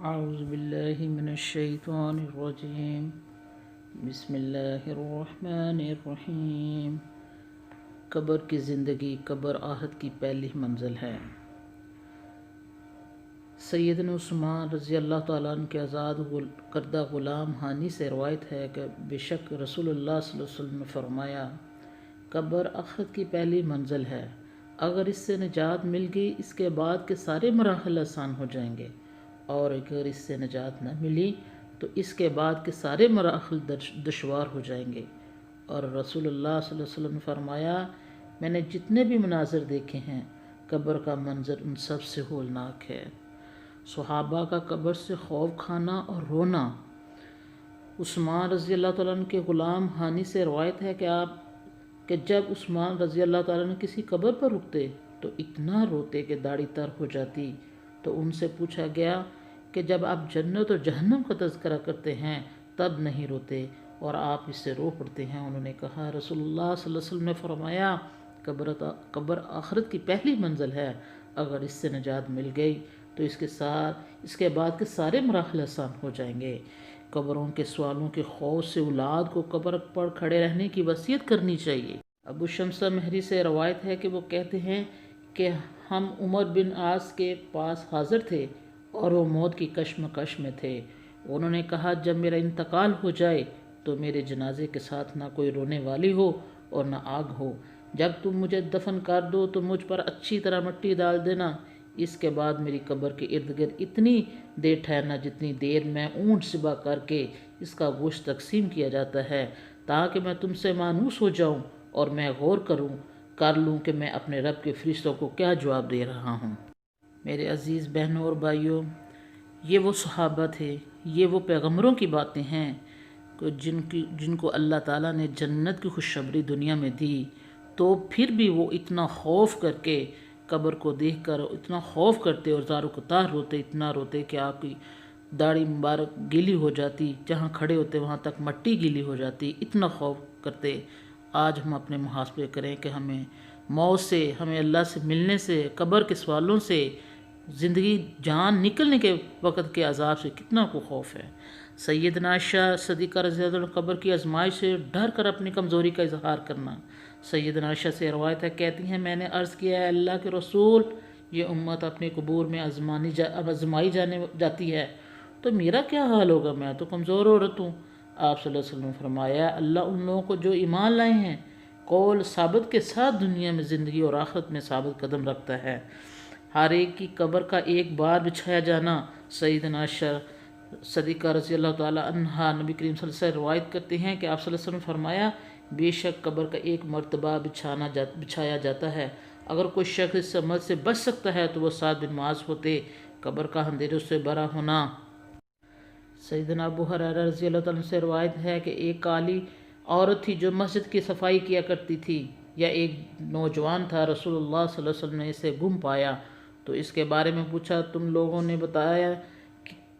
اعوذ باللہ من الشیطان الرجیم بسم اللہ الرحمن الرحیم۔ قبر کی زندگی قبر آخرت کی پہلی منزل ہے۔ سیدنا عثمان رضی اللہ تعالیٰ عنہ کے آزاد کردہ غلام ہانی سے روایت ہے کہ بے شک رسول اللہ صلی اللہ علیہ وسلم نے فرمایا، قبر آخرت کی پہلی منزل ہے۔ اگر اس سے نجات مل گئی اس کے بعد کے سارے مراحل آسان ہو جائیں گے، اور اگر اس سے نجات نہ ملی تو اس کے بعد کے سارے مراحل دشوار ہو جائیں گے۔ اور رسول اللہ صلی اللہ علیہ وسلم نے فرمایا، میں نے جتنے بھی مناظر دیکھے ہیں قبر کا منظر ان سب سے ہولناک ہے۔ صحابہ کا قبر سے خوف کھانا اور رونا۔ عثمان رضی اللہ تعالیٰ عنہ کے غلام ہانی سے روایت ہے کہ جب عثمان رضی اللہ تعالیٰ عنہ کسی قبر پر رکتے تو اتنا روتے کہ داڑھی تر ہو جاتی۔ تو ان سے پوچھا گیا کہ جب آپ جنت اور جہنم کا تذکرہ کرتے ہیں تب نہیں روتے اور آپ اس سے رو پڑتے ہیں؟ انہوں نے کہا، رسول اللہ صلی اللہ علیہ وسلم نے فرمایا، قبر آخرت کی پہلی منزل ہے۔ اگر اس سے نجات مل گئی تو اس کے بعد کے سارے مراحل آسان ہو جائیں گے۔ قبروں کے سوالوں کے خوف سے اولاد کو قبر پر کھڑے رہنے کی وصیت کرنی چاہیے۔ ابو شمسہ مہری سے روایت ہے کہ وہ کہتے ہیں کہ ہم عمر بن عاص کے پاس حاضر تھے اور وہ موت کی کشمکش میں تھے۔ انہوں نے کہا، جب میرا انتقال ہو جائے تو میرے جنازے کے ساتھ نہ کوئی رونے والی ہو اور نہ آگ ہو۔ جب تم مجھے دفن کر دو تو مجھ پر اچھی طرح مٹی ڈال دینا۔ اس کے بعد میری قبر کے ارد گرد اتنی دیر ٹھہرنا جتنی دیر میں اونٹ ذبح کر کے اس کا گوشت تقسیم کیا جاتا ہے، تاکہ میں تم سے مانوس ہو جاؤں اور میں غور کر لوں کہ میں اپنے رب کے فرشتوں کو کیا جواب دے رہا ہوں۔ میرے عزیز بہنوں اور بھائیوں، یہ وہ صحابہ تھے، یہ وہ پیغمبروں کی باتیں ہیں جن کو اللہ تعالیٰ نے جنت کی خوشخبری دنیا میں دی، تو پھر بھی وہ اتنا خوف کر کے قبر کو دیکھ کر اتنا خوف کرتے اور زار و قطار روتے، اتنا روتے کہ آپ کی داڑھی مبارک گیلی ہو جاتی، جہاں کھڑے ہوتے وہاں تک مٹی گیلی ہو جاتی، اتنا خوف کرتے۔ آج ہم اپنے محاسبے کریں کہ ہمیں موت سے، ہمیں اللہ سے ملنے سے، قبر کے سوالوں سے، زندگی جان نکلنے کے وقت کے عذاب سے کتنا کو خوف ہے۔ سیدنا عائشہ صدیقہ رضی اللہ عنہ قبر کی آزمائش سے ڈر کر اپنی کمزوری کا اظہار کرنا۔ سیدنا عائشہ سے روایت ہے، کہتی ہیں، میں نے عرض کیا ہے اللہ کے رسول، یہ امت اپنے قبور میں آزمائی جاتی ہے تو میرا کیا حال ہوگا؟ میں تو کمزور عورت ہوں۔ آپ صلی اللہ علیہ وسلم نے فرمایا، اللہ ان لوگوں کو جو ایمان لائے ہیں قول ثابت کے ساتھ دنیا میں زندگی اور آخرت میں ثابت قدم رکھتا ہے۔ ہر ایک کی قبر کا ایک بار بچھایا جانا۔ سیدنا عائشہ صدیقہ رضی اللہ تعالیٰ عنہا نبی کریم صلی اللہ علیہ وسلم روایت کرتے ہیں کہ آپ صلی اللہ علیہ وسلم نے فرمایا، بے شک قبر کا ایک مرتبہ بچھایا جاتا ہے، اگر کوئی شخص اس عمل سے بچ سکتا ہے تو وہ سعد بن معاذ ہوتے۔ قبر کا اندھیروں سے بھرا ہونا۔ سیدنا ابو ہریرہ رضی اللہ تعالیٰ عنہ سے روایت ہے کہ ایک کالی عورت تھی جو مسجد کی صفائی کیا کرتی تھی، یا ایک نوجوان تھا، رسول اللہ صلی اللہ علیہ وسلم نے اسے گم پایا تو اس کے بارے میں پوچھا، تم لوگوں نے بتایا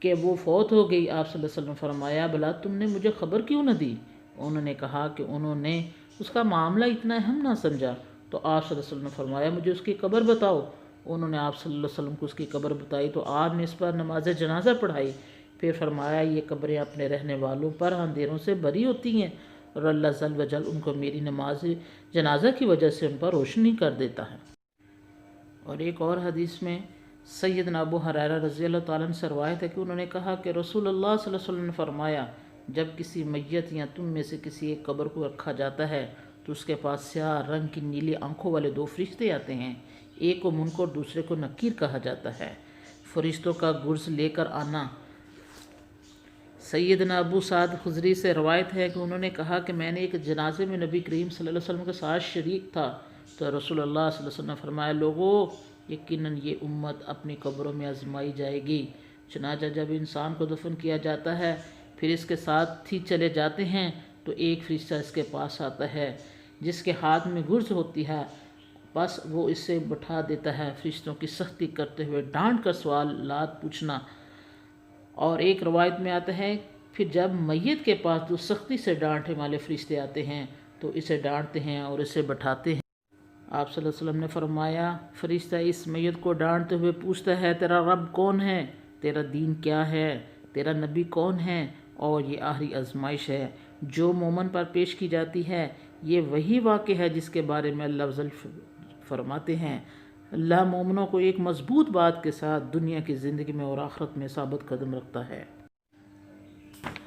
کہ وہ فوت ہو گئی؟ آپ صلی اللہ علیہ وسلم نے فرمایا، بھلا تم نے مجھے خبر کیوں نہ دی؟ انہوں نے کہا کہ انہوں نے اس کا معاملہ اتنا اہم نہ سمجھا۔ تو آپ صلی اللہ علیہ وسلم نے فرمایا، مجھے اس کی قبر بتاؤ۔ انہوں نے آپ صلی اللہ علیہ وسلم کو اس کی قبر بتائی تو آپ نے اس پر نماز جنازہ پڑھائی۔ پھر فرمایا، یہ قبریں اپنے رہنے والوں پر اندھیروں سے بھری ہوتی ہیں اور اللہ جل وجل ان کو میری نماز جنازہ کی وجہ سے ان پر روشنی کر دیتا ہے۔ اور ایک اور حدیث میں سیدنا ابو ہریرہ رضی اللہ تعالیٰ عنہ سے روایت ہے کہ انہوں نے کہا کہ رسول اللہ صلی اللہ علیہ وسلم نے فرمایا، جب کسی میت یا تم میں سے کسی ایک قبر کو رکھا جاتا ہے تو اس کے پاس سیاہ رنگ کی نیلی آنکھوں والے دو فرشتے آتے ہیں، ایک کو منکر اور دوسرے کو نکیر کہا جاتا ہے۔ فرشتوں کا گرز لے کر آنا۔ سیدنا ابو سعد خضری سے روایت ہے کہ انہوں نے کہا کہ میں نے ایک جنازے میں نبی کریم صلی اللہ علیہ وسلم کے ساتھ شریک تھا تو رسول اللہ صلی اللہ علیہ وسلم نے فرمایا، لوگوں، یقیناً یہ امت اپنی قبروں میں آزمائی جائے گی۔ چنانچہ جب انسان کو دفن کیا جاتا ہے پھر اس کے ساتھ ہی چلے جاتے ہیں تو ایک فرشتہ اس کے پاس آتا ہے جس کے ہاتھ میں گرز ہوتی ہے، بس وہ اسے بٹھا دیتا ہے، فرشتوں کی سختی کرتے ہوئے ڈانٹ کر سوالات پوچھنا۔ اور ایک روایت میں آتا ہے، پھر جب میت کے پاس جو سختی سے ڈانٹنے والے فرشتے آتے ہیں تو اسے ڈانٹتے ہیں اور اسے بٹھاتے ہیں۔ آپ صلی اللہ علیہ وسلم نے فرمایا، فرشتہ اس میت کو ڈانٹتے ہوئے پوچھتا ہے، تیرا رب کون ہے؟ تیرا دین کیا ہے، تیرا نبی کون ہے، اور یہ آخری آزمائش ہے جو مومن پر پیش کی جاتی ہے۔ یہ وہی واقع ہے جس کے بارے میں اللہ افضل فرماتے ہیں، اللہ مومنوں کو ایک مضبوط بات کے ساتھ دنیا کی زندگی میں اور آخرت میں ثابت قدم رکھتا ہے۔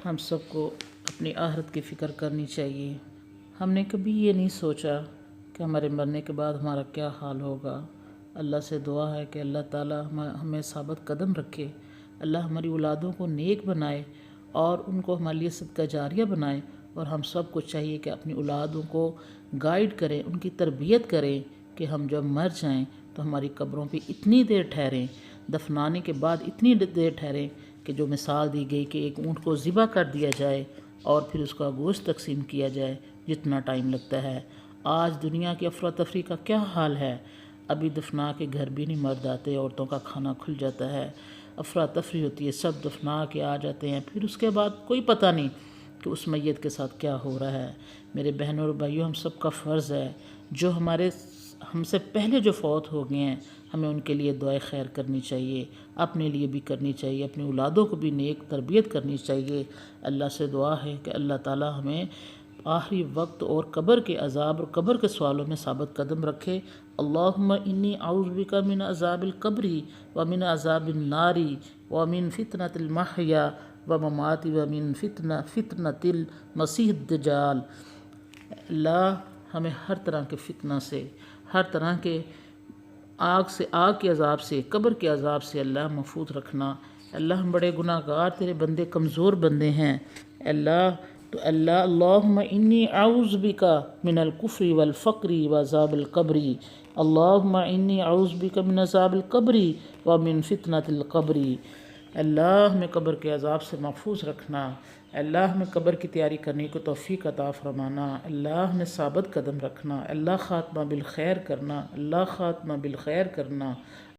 ہم سب کو اپنی آخرت کی فکر کرنی چاہیے۔ ہم نے کبھی یہ نہیں سوچا کہ ہمارے مرنے کے بعد ہمارا کیا حال ہوگا۔ اللہ سے دعا ہے کہ اللہ تعالیٰ ہمیں ثابت قدم رکھے، اللہ ہماری اولادوں کو نیک بنائے اور ان کو ہمارے لیے صدقہ جاریہ بنائے، اور ہم سب کو چاہیے کہ اپنی اولادوں کو گائیڈ کریں، ان کی تربیت کریں کہ ہم جب مر جائیں تو ہماری قبروں پہ اتنی دیر ٹھہریں، دفنانے کے بعد اتنی دیر ٹھہریں کہ جو مثال دی گئی کہ ایک اونٹ کو ذبح کر دیا جائے اور پھر اس کا گوشت تقسیم کیا جائے، جتنا ٹائم لگتا ہے۔ آج دنیا کی افراتفری کا کیا حال ہے، ابھی دفنا کے گھر بھی نہیں مرد آتے، عورتوں کا کھانا کھل جاتا ہے، افراتفری ہوتی ہے، سب دفنا کے آ جاتے ہیں، پھر اس کے بعد کوئی پتہ نہیں کہ اس میت کے ساتھ کیا ہو رہا ہے۔ میرے بہنوں اور بھائیوں، ہم سب کا فرض ہے جو ہم سے پہلے جو فوت ہو گئے ہیں، ہمیں ان کے لیے دعائے خیر کرنی چاہیے، اپنے لیے بھی کرنی چاہیے، اپنی اولادوں کو بھی نیک تربیت کرنی چاہیے۔ اللہ سے دعا ہے کہ اللہ تعالیٰ ہمیں آخری وقت اور قبر کے عذاب اور قبر کے سوالوں میں ثابت قدم رکھے۔ اللہم انی اعوذ بک من عذاب القبر ومن عذاب النار ومن فتنة المحیا وممات ومن فتنة المسیح الدجال۔ اللہ ہمیں ہر طرح کے فتنہ سے، ہر طرح کے آگ کے عذاب سے، قبر کے عذاب سے اللہ محفوظ رکھنا۔ اللہ ہم بڑے گناہ گار تیرے بندے، کمزور بندے ہیں اللہم انی اعوذ بک من الکفر والفقر وعذاب القبر۔ اللہم انی اعوذ بک من عذاب القبر ومن فتنة القبر۔ اللہ ہمیں قبر کے عذاب سے محفوظ رکھنا، اللہ ہمیں قبر کی تیاری کرنے کو توفیق عطا فرمانا، اللہ ہمیں ثابت قدم رکھنا، اللہ خاتمہ بالخیر کرنا، اللہ خاتمہ بالخیر کرنا۔